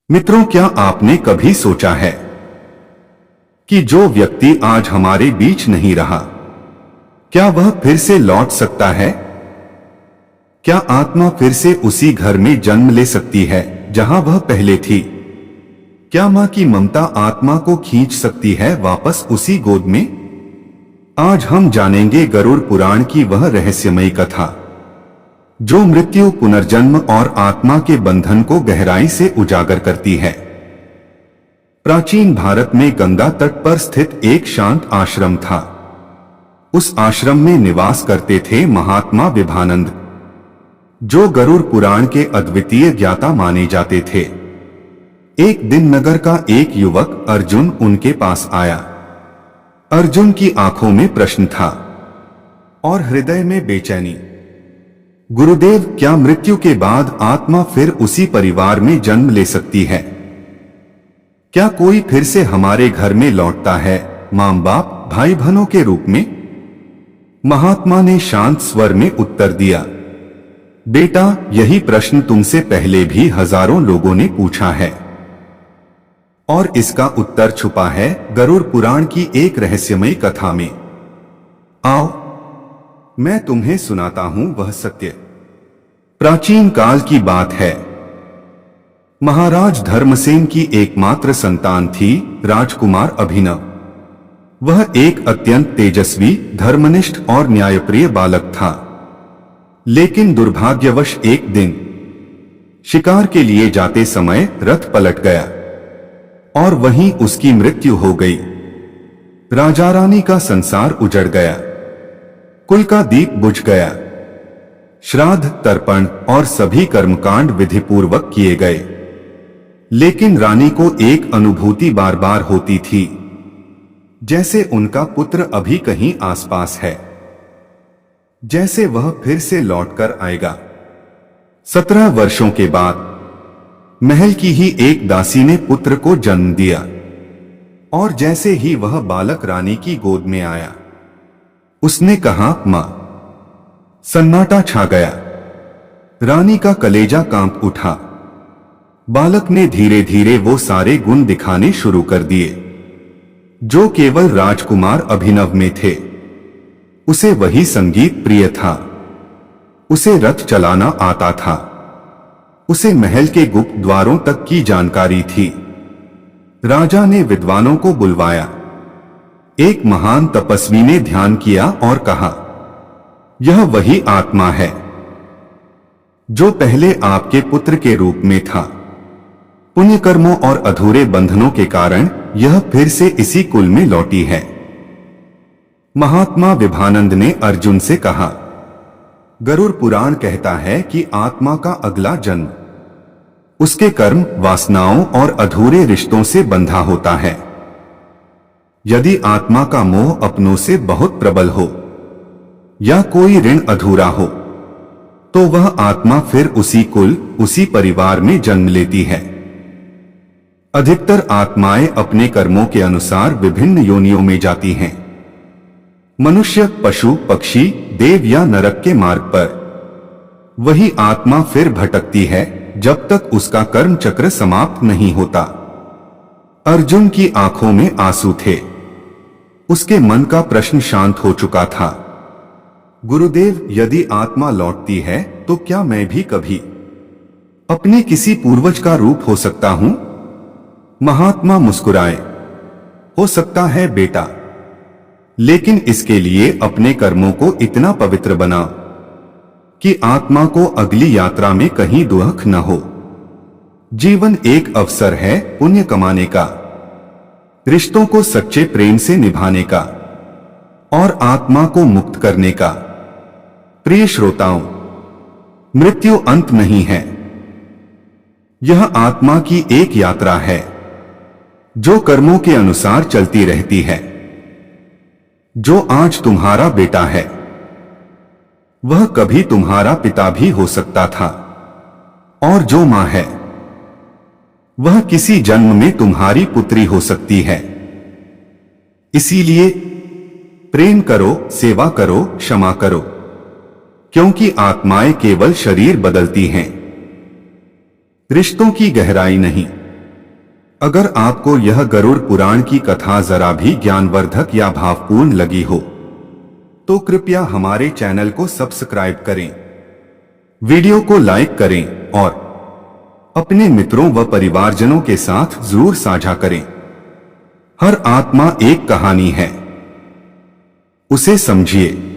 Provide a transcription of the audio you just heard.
मित्रों, क्या आपने कभी सोचा है कि जो व्यक्ति आज हमारे बीच नहीं रहा, क्या वह फिर से लौट सकता है? क्या आत्मा फिर से उसी घर में जन्म ले सकती है जहां वह पहले थी? क्या मां की ममता आत्मा को खींच सकती है वापस उसी गोद में? आज हम जानेंगे गरुड़ पुराण की वह रहस्यमयी कथा जो मृत्यु, पुनर्जन्म और आत्मा के बंधन को गहराई से उजागर करती है। प्राचीन भारत में गंगा तट पर स्थित एक शांत आश्रम था। उस आश्रम में निवास करते थे महात्मा विभानंद, जो गरुड़ पुराण के अद्वितीय ज्ञाता माने जाते थे। एक दिन नगर का एक युवक अर्जुन उनके पास आया। अर्जुन की आंखों में प्रश्न था और हृदय में बेचैनी। गुरुदेव, क्या मृत्यु के बाद आत्मा फिर उसी परिवार में जन्म ले सकती है? क्या कोई फिर से हमारे घर में लौटता है, मां बाप, भाई बहनों के रूप में? महात्मा ने शांत स्वर में उत्तर दिया, बेटा, यही प्रश्न तुमसे पहले भी हजारों लोगों ने पूछा है और इसका उत्तर छुपा है गरुड़ पुराण की एक रहस्यमयी कथा में। आओ, मैं तुम्हें सुनाता हूं वह सत्य। प्राचीन काल की बात है। महाराज धर्मसेन की एकमात्र संतान थी राजकुमार अभिनव। वह एक अत्यंत तेजस्वी, धर्मनिष्ठ और न्यायप्रिय बालक था। लेकिन दुर्भाग्यवश एक दिन शिकार के लिए जाते समय रथ पलट गया और वहीं उसकी मृत्यु हो गई। राजा रानी का संसार उजड़ गया, कुल का दीप बुझ गया, श्राद्ध, तर्पण और सभी कर्मकांड विधिपूर्वक किए गए। लेकिन रानी को एक अनुभूति बार बार होती थी, जैसे उनका पुत्र अभी कहीं आसपास है, जैसे वह फिर से लौटकर आएगा। 17 वर्षों के बाद महल की ही एक दासी ने पुत्र को जन्म दिया और जैसे ही वह बालक रानी की गोद में आया, उसने कहा, मां। सन्नाटा छा गया। रानी का कलेजा कांप उठा। बालक ने धीरे धीरे वो सारे गुण दिखाने शुरू कर दिए जो केवल राजकुमार अभिनव में थे। उसे वही संगीत प्रिय था, उसे रथ चलाना आता था, उसे महल के गुप्त द्वारों तक की जानकारी थी। राजा ने विद्वानों को बुलवाया। एक महान तपस्वी ने ध्यान किया और कहा, यह वही आत्मा है जो पहले आपके पुत्र के रूप में था। पुण्य कर्मों और अधूरे बंधनों के कारण यह फिर से इसी कुल में लौटी है। महात्मा विभानंद ने अर्जुन से कहा, गरुड़ पुराण कहता है कि आत्मा का अगला जन्म उसके कर्म, वासनाओं और अधूरे रिश्तों से बंधा होता है। यदि आत्मा का मोह अपनों से बहुत प्रबल हो या कोई ऋण अधूरा हो, तो वह आत्मा फिर उसी कुल, उसी परिवार में जन्म लेती है। अधिकतर आत्माएं अपने कर्मों के अनुसार विभिन्न योनियों में जाती हैं। मनुष्य, पशु, पक्षी, देव या नरक के मार्ग पर। वही आत्मा फिर भटकती है जब तक उसका कर्म चक्र समाप्त नहीं होता। अर्जुन की आंखों में आंसू थे। उसके मन का प्रश्न शांत हो चुका था। गुरुदेव, यदि आत्मा लौटती है तो क्या मैं भी कभी अपने किसी पूर्वज का रूप हो सकता हूं? महात्मा मुस्कुराए, हो सकता है बेटा, लेकिन इसके लिए अपने कर्मों को इतना पवित्र बनाओ कि आत्मा को अगली यात्रा में कहीं दुख न हो। जीवन एक अवसर है पुण्य कमाने का, रिश्तों को सच्चे प्रेम से निभाने का और आत्मा को मुक्त करने का। प्रिय श्रोताओं, मृत्यु अंत नहीं है। यह आत्मा की एक यात्रा है जो कर्मों के अनुसार चलती रहती है। जो आज तुम्हारा बेटा है, वह कभी तुम्हारा पिता भी हो सकता था, और जो मां है, वह किसी जन्म में तुम्हारी पुत्री हो सकती है। इसीलिए प्रेम करो, सेवा करो, क्षमा करो, क्योंकि आत्माएं केवल शरीर बदलती हैं, रिश्तों की गहराई नहीं। अगर आपको यह गरुड़ पुराण की कथा जरा भी ज्ञानवर्धक या भावपूर्ण लगी हो तो कृपया हमारे चैनल को सब्सक्राइब करें, वीडियो को लाइक करें और अपने मित्रों व परिवारजनों के साथ जरूर साझा करें। हर आत्मा एक कहानी है, उसे समझिए।